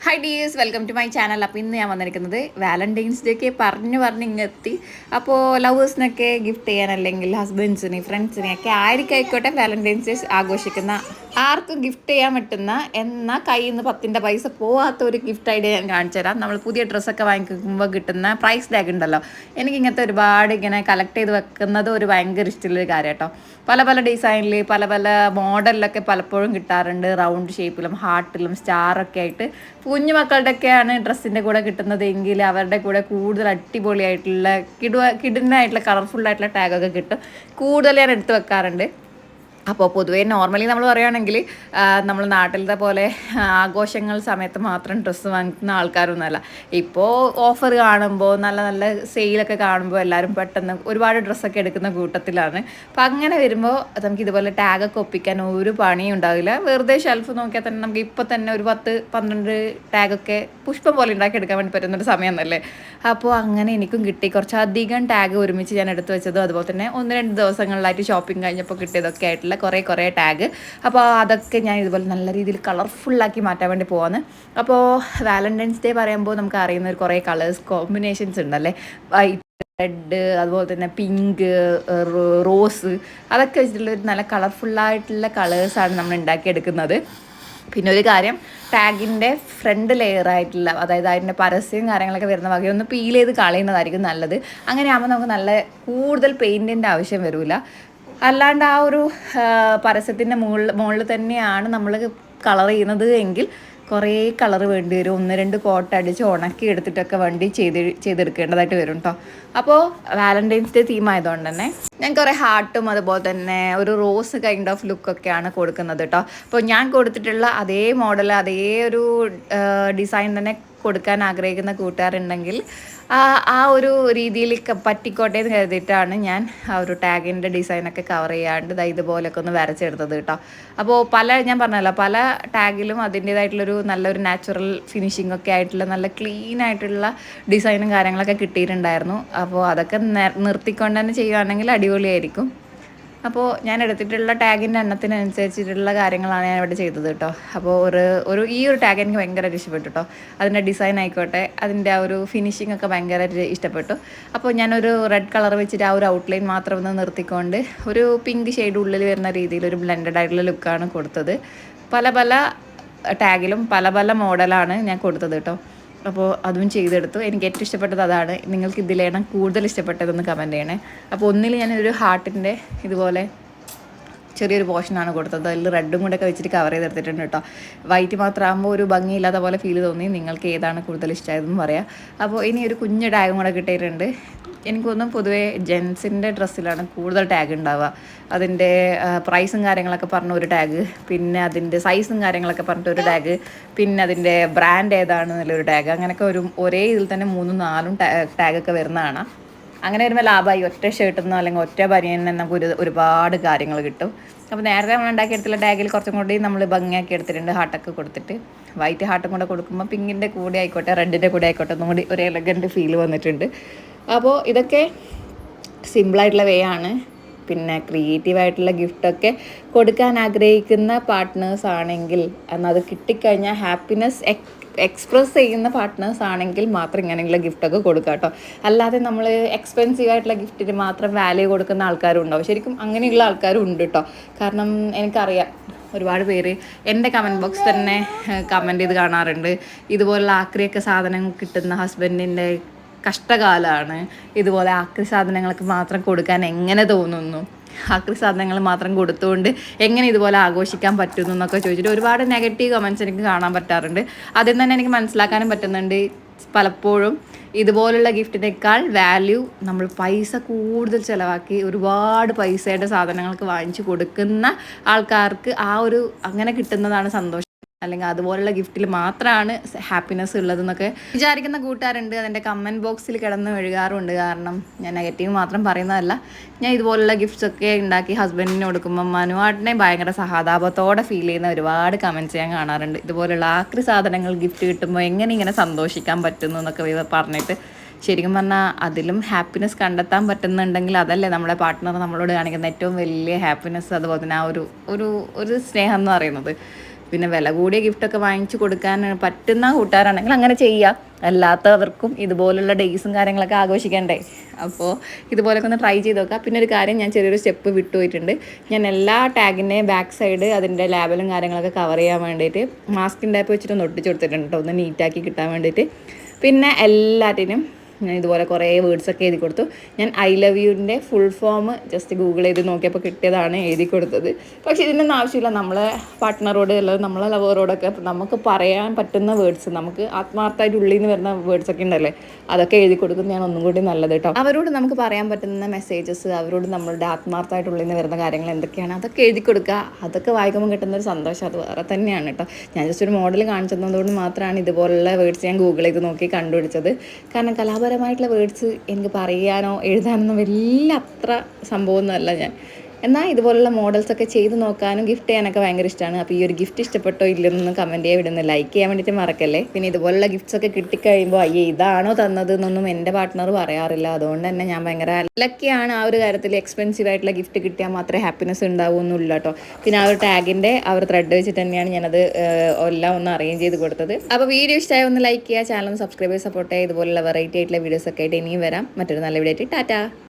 High dears, welcome to my channel. അപ്പോൾ ഇന്ന് ഞാൻ വന്നിരിക്കുന്നത് വാലന്റൈൻസ് ഡേക്ക് പറഞ്ഞ് ഇങ്ങെത്തി. അപ്പോൾ ലവേഴ്സിനൊക്കെ ഗിഫ്റ്റ് ചെയ്യാൻ, അല്ലെങ്കിൽ ഹസ്ബൻഡ്സിന് ഫ്രണ്ട്സിനെ ഒക്കെ ആയിരിക്കായിക്കോട്ടെ വാലന്റൈൻസ് ഡേ ആഘോഷിക്കുന്ന ആർക്കും ഗിഫ്റ്റ് ചെയ്യാൻ പറ്റുന്ന, എന്നാൽ കയ്യിൽ നിന്ന് 10ൻ്റെ പൈസ പോകാത്ത ഒരു ഗിഫ്റ്റ് ഐഡിയ ഞാൻ കാണിച്ചു തരാം. നമ്മൾ പുതിയ ഡ്രസ്സൊക്കെ വാങ്ങിക്കുമ്പോൾ കിട്ടുന്ന പ്രൈസ് ടാഗ് ഉണ്ടല്ലോ, എനിക്ക് ഇങ്ങനത്തെ ഒരുപാട് ഇങ്ങനെ കളക്ട് ചെയ്ത് വെക്കുന്നത് ഒരു ഭയങ്കര ഇഷ്ടമുള്ളൊരു കാര്യം കേട്ടോ. പല പല ഡിസൈനിൽ പല പല മോഡലിലൊക്കെ പലപ്പോഴും കിട്ടാറുണ്ട്. റൗണ്ട് ഷേപ്പിലും ഹാർട്ടിലും സ്റ്റാറൊക്കെ ആയിട്ട് കുഞ്ഞു മക്കളുടെയൊക്കെയാണ് ഡ്രസ്സിൻ്റെ കൂടെ കിട്ടുന്നതെങ്കിൽ അവരുടെ കൂടെ കൂടുതൽ അടിപൊളിയായിട്ടുള്ള കിടുന്നായിട്ടുള്ള കളർഫുള്ളായിട്ടുള്ള ടാഗൊക്കെ കിട്ടും. കൂടുതൽ ഞാൻ എടുത്ത് വെക്കാറുണ്ട്. അപ്പോൾ പൊതുവേ നോർമലി നമ്മൾ പറയുകയാണെങ്കിൽ നമ്മൾ നാട്ടിലത്തെ പോലെ ആഘോഷങ്ങൾ സമയത്ത് മാത്രം ഡ്രസ്സ് വാങ്ങിക്കുന്ന ആൾക്കാരൊന്നുമല്ല. ഇപ്പോൾ ഓഫർ കാണുമ്പോൾ നല്ല നല്ല സെയിലൊക്കെ കാണുമ്പോൾ എല്ലാവരും പെട്ടെന്ന് ഒരുപാട് ഡ്രസ്സൊക്കെ എടുക്കുന്ന കൂട്ടത്തിലാണ്. അപ്പോൾ അങ്ങനെ വരുമ്പോൾ നമുക്ക് ഇതുപോലെ ടാഗൊക്കെ ഒപ്പിക്കാൻ ഒരു പണിയും ഉണ്ടാവില്ല. വെറുതെ ഷെൽഫ് നോക്കിയാൽ തന്നെ നമുക്ക് ഇപ്പോൾ തന്നെ ഒരു 10-12 ടാഗൊക്കെ പുഷ്പം പോലെ ഉണ്ടാക്കിയെടുക്കാൻ വേണ്ടി പറ്റുന്നൊരു സമയം എന്നല്ലേ. അപ്പോൾ അങ്ങനെ എനിക്കും കിട്ടി കുറച്ചധികം ടാഗ് ഒരുമിച്ച് ഞാൻ എടുത്തു വെച്ചതും, അതുപോലെ തന്നെ 1-2 ദിവസങ്ങളിലായിട്ട് ഷോപ്പിംഗ് കഴിഞ്ഞപ്പോൾ കിട്ടിയതൊക്കെ ആയിട്ടുള്ള കുറേ ടാഗ്. അപ്പോൾ അതൊക്കെ ഞാൻ ഇതുപോലെ നല്ല രീതിയിൽ കളർഫുള്ളാക്കി മാറ്റാൻ വേണ്ടി പോവാണ്. അപ്പോൾ വാലന്റൈൻസ് ഡേ പറയുമ്പോൾ നമുക്ക് അറിയുന്ന കുറേ കളേഴ്സ് കോമ്പിനേഷൻസ് ഉണ്ടല്ലേ. വൈറ്റ്, റെഡ്, അതുപോലെ തന്നെ പിങ്ക്, റോസ്, അതൊക്കെ വെച്ചിട്ടുള്ള നല്ല കളർഫുള്ളായിട്ടുള്ള കളേഴ്സാണ് നമ്മൾ ഉണ്ടാക്കിയെടുക്കുന്നത്. പിന്നെ ഒരു കാര്യം, ടാഗിൻ്റെ ഫ്രണ്ട് ലെയറായിട്ടുള്ള, അതായത് അതിൻ്റെ പരസ്യം കാര്യങ്ങളൊക്കെ വരുന്ന വകയൊന്ന് പീൽ ചെയ്ത് കളയുന്നതായിരിക്കും നല്ലത്. അങ്ങനെയാകുമ്പോൾ നമുക്ക് നല്ല കൂടുതൽ പെയിൻറ്റിൻ്റെ ആവശ്യം വരില്ല. അല്ലാണ്ട് ആ ഒരു പരസ്യത്തിൻ്റെ മുകളിൽ തന്നെയാണ് നമ്മൾ കളർ ചെയ്യുന്നത് എങ്കിൽ കുറേ കളർ വേണ്ടി വരും. 1-2 കോട്ട് അടിച്ച് ഉണക്കി എടുത്തിട്ടൊക്കെ വണ്ടി ചെയ്തെടുക്കേണ്ടതായിട്ട് വരും കേട്ടോ. അപ്പോൾ വാലന്റൈൻസ് ഡേ തീം ആയതുകൊണ്ട് തന്നെ ഞാൻ കുറേ ഹാർട്ടും അതുപോലെ തന്നെ ഒരു റോസ് കൈൻഡ് ഓഫ് ലുക്കൊക്കെയാണ് കൊടുക്കുന്നത് കേട്ടോ. അപ്പോൾ ഞാൻ കൊടുത്തിട്ടുള്ള അതേ മോഡൽ, അതേ ഒരു ഡിസൈൻ തന്നെ കൊടുക്കാൻ ആഗ്രഹിക്കുന്ന കൂട്ടുകാരുണ്ടെങ്കിൽ ആ ഒരു രീതിയിൽ പറ്റിക്കോട്ടെ എന്ന് കരുതിയിട്ടാണ് ഞാൻ ആ ഒരു ടാഗിൻ്റെ ഡിസൈനൊക്കെ കവർ ചെയ്യാണ്ട് ഇതുപോലൊക്കെ ഒന്ന് വരച്ചെടുത്തത് കേട്ടോ. അപ്പോൾ ഞാൻ പറഞ്ഞല്ലോ, പല ടാഗിലും അതിൻ്റേതായിട്ടുള്ളൊരു നല്ലൊരു നാച്ചുറൽ ഫിനിഷിംഗ് ഒക്കെ ആയിട്ടുള്ള നല്ല ക്ലീൻ ആയിട്ടുള്ള ഡിസൈനും കാര്യങ്ങളൊക്കെ കിട്ടിയിട്ടുണ്ടായിരുന്നു. അപ്പോൾ അതൊക്കെ നിർത്തിക്കൊണ്ട് തന്നെ ചെയ്യുകയാണെങ്കിൽ അടിപൊളിയായിരിക്കും. അപ്പോൾ ഞാൻ എടുത്തിട്ടുള്ള ടാഗിൻ്റെ എണ്ണത്തിനനുസരിച്ചിട്ടുള്ള കാര്യങ്ങളാണ് ഞാൻ ഇവിടെ ചെയ്തത് കേട്ടോ. അപ്പോൾ ഈ ഒരു ടാഗ് എനിക്ക് ഭയങ്കരമായിട്ട് ഇഷ്ടപ്പെട്ടു കേട്ടോ. അതിൻ്റെ ഡിസൈൻ ആയിക്കോട്ടെ, അതിൻ്റെ ആ ഒരു ഫിനിഷിംഗ് ഒക്കെ ഭയങ്കരമായിട്ട് ഇഷ്ടപ്പെട്ടു. അപ്പോൾ ഞാനൊരു റെഡ് കളർ വെച്ചിട്ട് ആ ഒരു ഔട്ട്ലൈൻ മാത്രം ഒന്ന് നിർത്തിക്കൊണ്ട് ഒരു പിങ്ക് ഷെയ്ഡ് ഉള്ളിൽ വരുന്ന രീതിയിൽ ഒരു ബ്ലെൻഡഡ് ആയിട്ടുള്ള ലുക്കാണ് കൊടുത്തത്. പല പല ടാഗിലും പല പല മോഡലാണ് ഞാൻ കൊടുത്തത് കേട്ടോ. അപ്പോൾ അതും ചെയ്തെടുത്തു. എനിക്ക് ഏറ്റവും ഇഷ്ടപ്പെട്ടത് അതാണ്. നിങ്ങൾക്ക് ഇതിലേണ് കൂടുതൽ ഇഷ്ടപ്പെട്ടതെന്ന് കമൻറ്റ് ചെയ്യണേ. അപ്പോൾ ഒന്നിൽ ഞാനൊരു ഹാർട്ടിൻ്റെ ഇതുപോലെ ചെറിയൊരു പോർഷനാണ് കൊടുത്തത്. അതിൽ റെഡും കൂടെ ഒക്കെ വെച്ചിട്ട് കവർ ചെയ്തെടുത്തിട്ടുണ്ട് കേട്ടോ. വൈറ്റ് മാത്രമാകുമ്പോൾ ഒരു ഭംഗിയില്ലാത്ത പോലെ ഫീൽ തോന്നി. നിങ്ങൾക്ക് ഏതാണ് കൂടുതൽ ഇഷ്ടമായതെന്ന് പറയാം. അപ്പോൾ ഇനി ഒരു കുഞ്ഞ് ടാഗും കൂടെ കിട്ടിയിട്ടുണ്ട്. എനിക്കൊന്നും പൊതുവേ ജെൻസിൻ്റെ ഡ്രസ്സിലാണ് കൂടുതൽ ടാഗ് ഉണ്ടാവുക. അതിൻ്റെ പ്രൈസും കാര്യങ്ങളൊക്കെ പറഞ്ഞ ഒരു ടാഗ്, പിന്നെ അതിൻ്റെ സൈസും കാര്യങ്ങളൊക്കെ പറഞ്ഞിട്ട് ഒരു ടാഗ്, പിന്നെ അതിൻ്റെ ബ്രാൻഡ് ഏതാണെന്നുള്ളൊരു ടാഗ്, അങ്ങനെയൊക്കെ ഒരേ ഇതിൽ തന്നെ 3-4 ടാഗൊക്കെ വരുന്നതാണ്. അങ്ങനെ വരുമ്പോൾ ലാഭമായി. ഒറ്റ ഷർട്ടിൽ അല്ലെങ്കിൽ ഒറ്റ ബനിയനിൽ നിന്ന് നമുക്ക് ഒരുപാട് കാര്യങ്ങൾ കിട്ടും. അപ്പോൾ നേരത്തെ നമ്മൾ ഉണ്ടാക്കിയെടുത്തുള്ള ടാഗിൽ കുറച്ചും കൂടി നമ്മൾ ഭംഗിയാക്കി എടുത്തിട്ടുണ്ട്. ഹാർട്ടൊക്കെ കൊടുത്തിട്ട് വൈറ്റ് ഹാർട്ടും കൂടെ കൊടുക്കുമ്പോൾ പിങ്കിൻ്റെ കൂടെ ആയിക്കോട്ടെ റെഡിൻ്റെ കൂടെ ആയിക്കോട്ടെ ഒന്നും കൂടി ഒരു എലഗൻറ്റ് ഫീൽ വന്നിട്ടുണ്ട്. അപ്പോൾ ഇതൊക്കെ സിമ്പിളായിട്ടുള്ള വേ ആണ്. പിന്നെ ക്രിയേറ്റീവായിട്ടുള്ള ഗിഫ്റ്റൊക്കെ കൊടുക്കാൻ ആഗ്രഹിക്കുന്ന പാർട്ട്നേഴ്സ് ആണെങ്കിൽ, എന്നാൽ അത് കിട്ടിക്കഴിഞ്ഞാൽ ഹാപ്പിനെസ് എക്സ്പ്രസ് ചെയ്യുന്ന പാർട്ട്നേഴ്സ് ആണെങ്കിൽ മാത്രം ഇങ്ങനെയുള്ള ഗിഫ്റ്റൊക്കെ കൊടുക്കുക കേട്ടോ. അല്ലാതെ നമ്മൾ എക്സ്പെൻസീവ് ആയിട്ടുള്ള ഗിഫ്റ്റിന് മാത്രം വാല്യൂ കൊടുക്കുന്ന ആൾക്കാരും ഉണ്ടാവും. ശരിക്കും അങ്ങനെയുള്ള ആൾക്കാരും ഉണ്ട് കേട്ടോ. കാരണം എനിക്കറിയാം ഒരുപാട് പേര് എൻ്റെ കമൻറ്റ് ബോക്സ് തന്നെ കമൻറ്റ് ചെയ്ത് കാണാറുണ്ട്. ഇതുപോലുള്ള ആക്രിയൊക്കെ സാധനം കിട്ടുന്ന ഹസ്ബൻഡിൻ്റെ കഷ്ടകാലമാണ്, ഇതുപോലെ ആക്രി സാധനങ്ങൾക്ക് മാത്രം കൊടുക്കാൻ എങ്ങനെ തോന്നുന്നു, ആക്രി സാധനങ്ങൾ മാത്രം കൊടുത്തുകൊണ്ട് എങ്ങനെ ഇതുപോലെ ആഘോഷിക്കാൻ പറ്റുന്നു എന്നൊക്കെ ചോദിച്ചിട്ട് ഒരുപാട് നെഗറ്റീവ് കമൻറ്റ്സ് എനിക്ക് കാണാൻ പറ്റാറുണ്ട്. അതിൽ തന്നെ എനിക്ക് മനസ്സിലാക്കാനും പറ്റുന്നുണ്ട്, പലപ്പോഴും ഇതുപോലുള്ള ഗിഫ്റ്റിനേക്കാൾ വാല്യൂ നമ്മൾ പൈസ കൂടുതൽ ചിലവാക്കി ഒരുപാട് പൈസയുടെ സാധനങ്ങൾക്ക് വാങ്ങിച്ചു കൊടുക്കുന്ന ആൾക്കാർക്ക് അങ്ങനെ കിട്ടുന്നതാണ് സന്തോഷം. അല്ലെങ്കിൽ അതുപോലുള്ള ഗിഫ്റ്റിൽ മാത്രമാണ് ഹാപ്പിനെസ് ഉള്ളതെന്നൊക്കെ വിചാരിക്കുന്ന കൂട്ടുകാരുണ്ട്. അതിൻ്റെ കമൻറ്റ് ബോക്സിൽ കിടന്ന് മെഴുകാറുണ്ട്. കാരണം ഞാൻ നെഗറ്റീവ് മാത്രം പറയുന്നതല്ല, ഞാൻ ഇതുപോലുള്ള ഗിഫ്റ്റ്സൊക്കെ ഉണ്ടാക്കി ഹസ്ബൻഡിന് കൊടുക്കുമ്പോൾ മനുവാട്ടിനെ ഭയങ്കര സഹതാപത്തോടെ ഫീൽ ചെയ്യുന്ന ഒരുപാട് കമൻറ്റ്സ് ഞാൻ കാണാറുണ്ട്. ഇതുപോലുള്ള ആക്രി സാധനങ്ങൾ ഗിഫ്റ്റ് കിട്ടുമ്പോൾ എങ്ങനെ ഇങ്ങനെ സന്തോഷിക്കാൻ പറ്റുന്നു എന്നൊക്കെ പറഞ്ഞിട്ട്, ശരിക്കും പറഞ്ഞാൽ അതിലും ഹാപ്പിനെസ് കണ്ടെത്താൻ പറ്റുന്നുണ്ടെങ്കിൽ അതല്ലേ നമ്മുടെ പാർട്ട്ണർ നമ്മളോട് കാണിക്കുന്ന ഏറ്റവും വലിയ ഹാപ്പിനെസ്. അതുപോലെ തന്നെ ആ ഒരു സ്നേഹം എന്ന് പറയുന്നത്. പിന്നെ വില കൂടിയ ഗിഫ്റ്റൊക്കെ വാങ്ങിച്ചു കൊടുക്കാൻ പറ്റുന്ന കൂട്ടുകാരാണെങ്കിൽ അങ്ങനെ ചെയ്യുക. അല്ലാത്തവർക്കും ഇതുപോലുള്ള ഡേയ്സും കാര്യങ്ങളൊക്കെ ആഘോഷിക്കണ്ടേ. അപ്പോൾ ഇതുപോലൊക്കെ ഒന്ന് ട്രൈ ചെയ്ത് നോക്കുക. പിന്നെ ഒരു കാര്യം, ഞാൻ ചെറിയൊരു സ്റ്റെപ്പ് വിട്ടുപോയിട്ടുണ്ട്. ഞാൻ എല്ലാ ടാഗിൻ്റെയും ബാക്ക് സൈഡ് അതിൻ്റെ ലാബലും കാര്യങ്ങളൊക്കെ കവർ ചെയ്യാൻ വേണ്ടിയിട്ട് മാസ്കിൻ ടേപ്പ് വെച്ചിട്ടൊന്ന് ഒട്ടിച്ച് കൊടുത്തിട്ടുണ്ട് കേട്ടോ, ഒന്ന് നീറ്റാക്കി കിട്ടാൻ വേണ്ടിയിട്ട്. പിന്നെ എല്ലാറ്റിനും ഞാൻ ഇതുപോലെ കുറേ വേർഡ്സൊക്കെ എഴുതി കൊടുത്തു. ഞാൻ ഐ ലവ് യുവിൻ്റെ ഫുൾ ഫോം ജസ്റ്റ് ഗൂഗിൾ ചെയ്ത് നോക്കിയപ്പോൾ കിട്ടിയതാണ് എഴുതി കൊടുത്തത്. പക്ഷേ ഇതിനൊന്നും ആവശ്യമില്ല. നമ്മളെ പാർട്ട്ണറോട് അല്ലെങ്കിൽ നമ്മളെ ലവറോടൊക്കെ നമുക്ക് പറയാൻ പറ്റുന്ന വേർഡ്സ്, നമുക്ക് ആത്മാർത്ഥമായിട്ട് ഉള്ളിൽ നിന്ന് വരുന്ന വേർഡ്സൊക്കെ ഉണ്ടല്ലേ, അതൊക്കെ എഴുതി കൊടുക്കുന്നത് ഞാൻ ഒന്നും കൂടി നല്ലത് കേട്ടോ. അവരോട് നമുക്ക് പറയാൻ പറ്റുന്ന മെസ്സേജസ്, അവരോട് നമ്മളുടെ ആത്മാർത്ഥമായിട്ട് ഉള്ളിൽ നിന്ന് വരുന്ന കാര്യങ്ങൾ എന്തൊക്കെയാണ് അതൊക്കെ എഴുതി കൊടുക്കുക. അതൊക്കെ വായിക്കുമ്പോൾ കിട്ടുന്ന ഒരു സന്തോഷം അത് വേറെ തന്നെയാണ് കേട്ടോ. ഞാൻ ജസ്റ്റ് ഒരു മോഡൽ കാണിച്ചു തന്നതുകൊണ്ട് മാത്രമാണ് ഇതുപോലുള്ള വേർഡ്സ് ഞാൻ ഗൂഗിൾ ചെയ്ത് നോക്കി കണ്ടുപിടിച്ചത്. കാരണം കലാപരമായിട്ടുള്ള വേർഡ്സ് എനിക്ക് പറയാനോ എഴുതാനൊന്നും വലിയ അത്ര സംഭവമൊന്നുമല്ല ഞാൻ. എന്നാൽ ഇതുപോലുള്ള മോഡൽസൊക്കെ ചെയ്ത് നോക്കാനും ഗിഫ്റ്റ് ചെയ്യാനൊക്കെ ഭയങ്കര ഇഷ്ടമാണ്. അപ്പോൾ ഈ ഒരു ഗിഫ്റ്റ് ഇഷ്ടപ്പെട്ടോ ഇല്ലെന്നൊന്നും കമൻറ്റ് ചെയ്യാൻ വിടുന്നു, ലൈക്ക് ചെയ്യാൻ വേണ്ടിയിട്ട് മറക്കല്ലേ. പിന്നെ ഇതുപോലുള്ള ഗിഫ്റ്റ്സൊക്കെ കിട്ടിക്കഴിയുമ്പോൾ അയ്യേ ഇതാണോ തന്നത് എന്നൊന്നും എൻ്റെ പാർട്ട്ണർ പറയാറില്ല. അതുകൊണ്ട് തന്നെ ഞാൻ ഭയങ്കര ലക്കിയാണ് ആ ഒരു കാര്യത്തിൽ. എക്സ്പെൻസീവ് ആയിട്ടുള്ള ഗിഫ്റ്റ് കിട്ടിയാൽ മാത്രമേ ഹാപ്പിനെസ് ഉണ്ടാവുമെന്നില്ല കേട്ടോ. പിന്നെ ആ ഒരു ടാഗിൻ്റെ ആ ഒരു ത്രെഡ് വെച്ചിട്ട് തന്നെയാണ് ഞാനത് എല്ലാം ഒന്ന് അറേഞ്ച് ചെയ്ത് കൊടുത്തത്. അപ്പോൾ വീഡിയോ ഇഷ്ടമായി ഒന്ന് ലൈക്ക് ചെയ്യുക, ചാനൽ ഒന്ന് സബ്സ്ക്രൈബ് ചെയ്ത് സപ്പോർട്ട് ചെയ്യുക. ഇതുപോലുള്ള വെറൈറ്റി ആയിട്ടുള്ള വീഡിയോസൊക്കെ ആയിട്ട് ഇനിയും വരാം. മറ്റൊരു നല്ല വീഡിയോ ആയിട്ട് ടാറ്റാ.